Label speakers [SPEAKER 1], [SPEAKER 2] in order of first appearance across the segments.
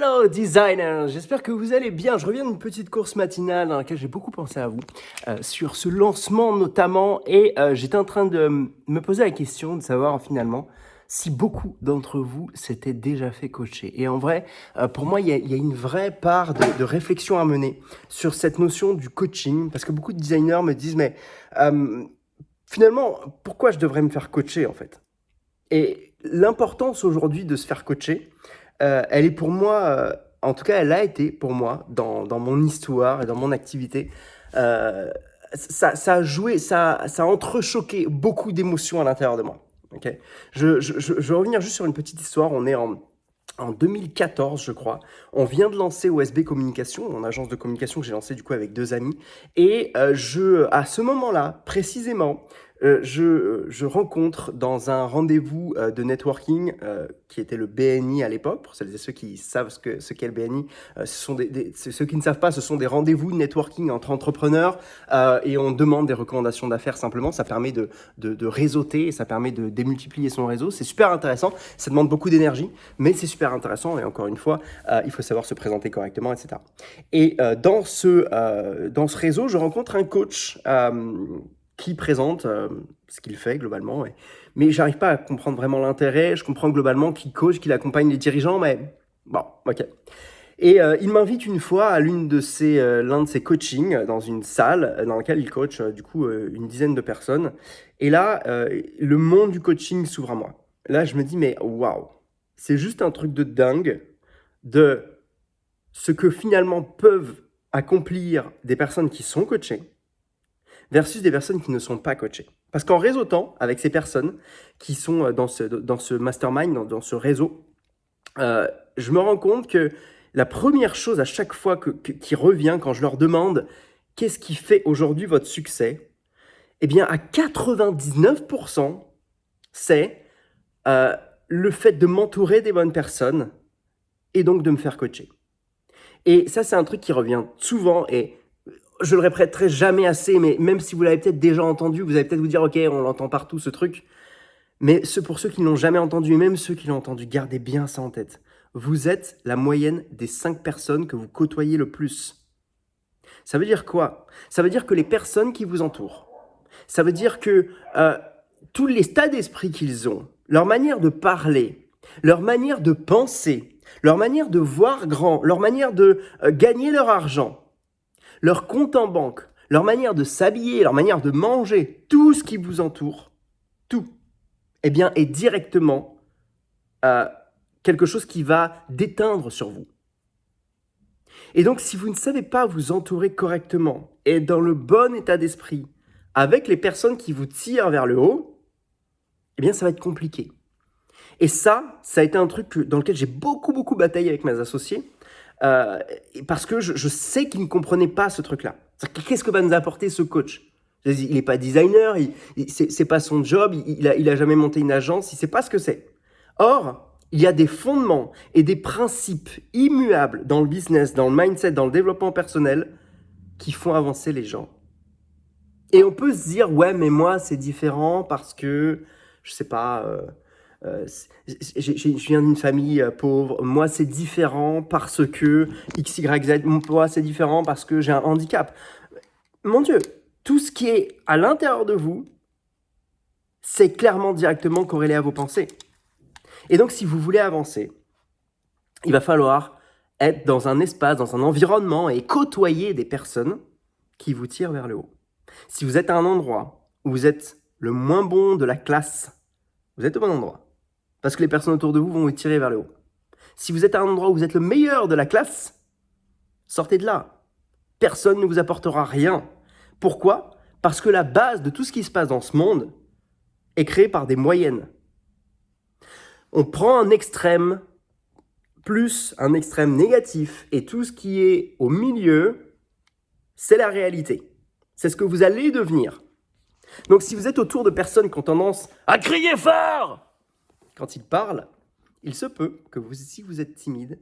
[SPEAKER 1] Hello designer, j'espère que vous allez bien. Je reviens d'une petite course matinale dans laquelle j'ai beaucoup pensé à vous, sur ce lancement notamment, et j'étais en train de me poser la question de savoir finalement si beaucoup d'entre vous s'étaient déjà fait coacher. Et en vrai, pour moi, il y a une vraie part de réflexion à mener sur cette notion du coaching, parce que beaucoup de designers me disent, mais finalement, pourquoi je devrais me faire coacher en fait? Et l'importance aujourd'hui de se faire coacher, elle est pour moi, en tout cas, elle a été pour moi dans mon histoire et dans mon activité. euh, ça a joué, ça a entrechoqué beaucoup d'émotions à l'intérieur de moi. Ok. Je vais revenir juste sur une petite histoire. On est en 2014, je crois. On vient de lancer OSB Communication, mon agence de communication que j'ai lancée du coup avec deux amis. Et à ce moment-là, précisément, je rencontre dans un rendez-vous de networking qui était le BNI à l'époque. Pour celles et ceux qui savent ce qu'est le BNI, ceux qui ne savent pas, ce sont des rendez-vous de networking entre entrepreneurs et on demande des recommandations d'affaires simplement. Ça permet de réseauter et ça permet de démultiplier son réseau. C'est super intéressant. Ça demande beaucoup d'énergie, mais c'est super intéressant. Et encore une fois, il faut savoir se présenter correctement, etc. Et dans ce réseau, je rencontre un coach qui présente ce qu'il fait globalement. Mais j'arrive pas à comprendre vraiment l'intérêt. Je comprends globalement qu'il coach, qu'il accompagne les dirigeants, mais bon, ok. Et il m'invite une fois à l'un de ses coachings dans une salle dans laquelle il coach du coup une dizaine de personnes. Et là, le monde du coaching s'ouvre à moi. Là, je me dis, mais waouh, c'est juste un truc de dingue de ce que finalement peuvent accomplir des personnes qui sont coachées versus des personnes qui ne sont pas coachées. Parce qu'en réseautant avec ces personnes qui sont dans ce mastermind, dans ce réseau, je me rends compte que la première chose à chaque fois qui revient quand je leur demande qu'est-ce qui fait aujourd'hui votre succès, eh bien à 99%, c'est le fait de m'entourer des bonnes personnes et donc de me faire coacher. Et ça, c'est un truc qui revient souvent et je le répéterai jamais assez, mais même si vous l'avez peut-être déjà entendu, vous allez peut-être vous dire, ok, on l'entend partout ce truc. Mais pour ceux qui ne l'ont jamais entendu, et même ceux qui l'ont entendu, gardez bien ça en tête. Vous êtes la moyenne des 5 personnes que vous côtoyez le plus. Ça veut dire quoi? Ça veut dire que les personnes qui vous entourent, ça veut dire que tous les états d'esprit qu'ils ont, leur manière de parler, leur manière de penser, leur manière de voir grand, leur manière de gagner leur argent, leur compte en banque, leur manière de s'habiller, leur manière de manger, tout ce qui vous entoure, tout, eh bien, est directement quelque chose qui va déteindre sur vous. Et donc, si vous ne savez pas vous entourer correctement et dans le bon état d'esprit avec les personnes qui vous tirent vers le haut, eh bien, ça va être compliqué. Et ça a été un truc dans lequel j'ai beaucoup bataillé avec mes associés parce que je sais qu'ils ne comprenaient pas ce truc-là. Qu'est-ce que va nous apporter ce coach? Il n'est pas designer, c'est pas son job, il a jamais monté une agence, il ne sait pas ce que c'est. Or, il y a des fondements et des principes immuables dans le business, dans le mindset, dans le développement personnel qui font avancer les gens. Et on peut se dire, ouais, mais moi, c'est différent parce que, je sais pas, je viens d'une famille pauvre. Moi, c'est différent parce que X, Y, Z. Moi, c'est différent parce que j'ai un handicap. Mon Dieu, tout ce qui est à l'intérieur de vous, c'est clairement directement corrélé à vos pensées. Et donc, si vous voulez avancer, il va falloir être dans un espace, dans un environnement et côtoyer des personnes qui vous tirent vers le haut. Si vous êtes à un endroit où vous êtes le moins bon de la classe, vous êtes au bon endroit. Parce que les personnes autour de vous vont vous tirer vers le haut. Si vous êtes à un endroit où vous êtes le meilleur de la classe, sortez de là. Personne ne vous apportera rien. Pourquoi? Parce que la base de tout ce qui se passe dans ce monde est créée par des moyennes. On prend un extrême plus un extrême négatif et tout ce qui est au milieu, c'est la réalité. C'est ce que vous allez devenir. Donc si vous êtes autour de personnes qui ont tendance à crier fort quand ils parlent, il se peut que vous, si vous êtes timide,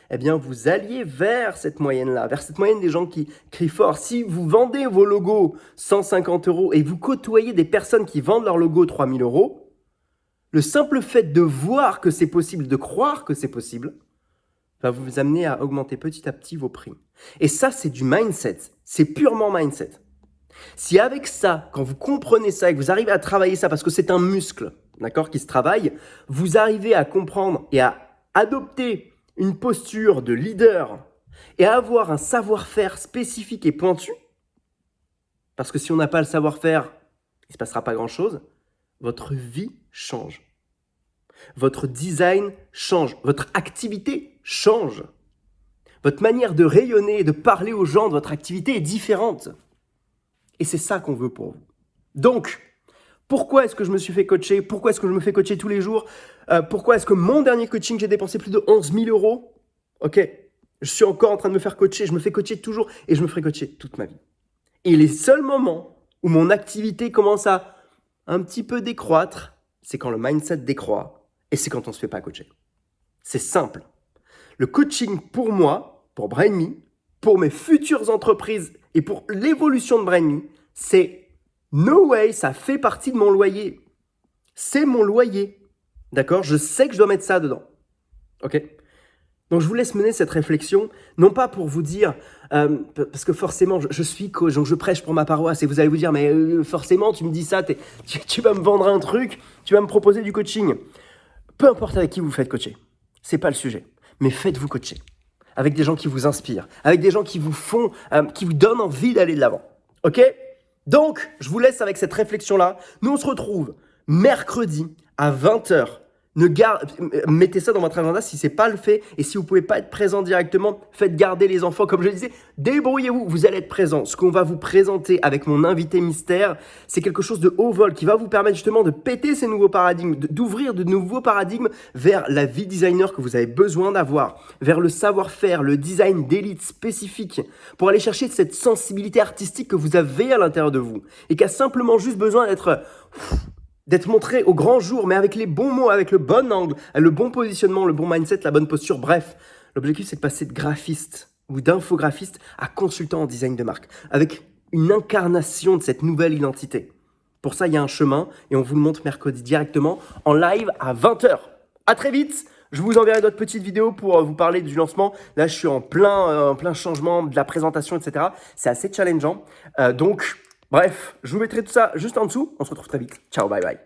[SPEAKER 1] eh bien vous alliez vers cette moyenne-là, vers cette moyenne des gens qui crient fort. Si vous vendez vos logos 150 € et vous côtoyez des personnes qui vendent leurs logos 3000 €, le simple fait de voir que c'est possible, de croire que c'est possible, va vous amener à augmenter petit à petit vos prix. Et ça, c'est du mindset. C'est purement mindset. Si avec ça, quand vous comprenez ça et que vous arrivez à travailler ça, parce que c'est un muscle, d'accord, qui se travaille, vous arrivez à comprendre et à adopter une posture de leader et à avoir un savoir-faire spécifique et pointu, parce que si on n'a pas le savoir-faire, il ne se passera pas grand-chose, votre vie change. Votre design change. Votre activité change. Votre manière de rayonner et de parler aux gens de votre activité est différente. Et c'est ça qu'on veut pour vous. Donc, pourquoi est-ce que je me suis fait coacher? Pourquoi est-ce que je me fais coacher tous les jours? Pourquoi est-ce que mon dernier coaching, j'ai dépensé plus de 11 000 euros? Ok, je suis encore en train de me faire coacher, je me fais coacher toujours et je me ferai coacher toute ma vie. Et les seuls moments où mon activité commence à un petit peu décroître, c'est quand le mindset décroît et c'est quand on ne se fait pas coacher. C'est simple. Le coaching pour moi, pour BrainMe, pour mes futures entreprises et pour l'évolution de BrainMe, c'est no way, ça fait partie de mon loyer. C'est mon loyer. D'accord? Je sais que je dois mettre ça dedans. Ok? Donc je vous laisse mener cette réflexion, non pas pour vous dire, parce que forcément je suis coach, donc je prêche pour ma paroisse et vous allez vous dire, mais forcément tu me dis ça, tu vas me vendre un truc, tu vas me proposer du coaching. Peu importe avec qui vous faites coacher, c'est pas le sujet, mais faites-vous coacher avec des gens qui vous inspirent, avec des gens qui vous font, qui vous donnent envie d'aller de l'avant. Ok? Donc je vous laisse avec cette réflexion-là. Nous on se retrouve mercredi à 20h. Mettez ça dans votre agenda si ce n'est pas le fait. Et si vous ne pouvez pas être présent directement, faites garder les enfants. Comme je le disais, débrouillez-vous, vous allez être présent. Ce qu'on va vous présenter avec mon invité mystère, c'est quelque chose de haut vol qui va vous permettre justement de péter ces nouveaux paradigmes, d'ouvrir de nouveaux paradigmes vers la vie designer que vous avez besoin d'avoir, vers le savoir-faire, le design d'élite spécifique, pour aller chercher cette sensibilité artistique que vous avez à l'intérieur de vous et qui a simplement juste besoin d'être montré au grand jour, mais avec les bons mots, avec le bon angle, le bon positionnement, le bon mindset, la bonne posture. Bref, l'objectif, c'est de passer de graphiste ou d'infographiste à consultant en design de marque, avec une incarnation de cette nouvelle identité. Pour ça, il y a un chemin et on vous le montre mercredi directement en live à 20h. À très vite. Je vous enverrai d'autres petites vidéos pour vous parler du lancement. Là, je suis en plein changement de la présentation, etc. C'est assez challengeant. Donc, bref, je vous mettrai tout ça juste en dessous. On se retrouve très vite. Ciao, bye bye.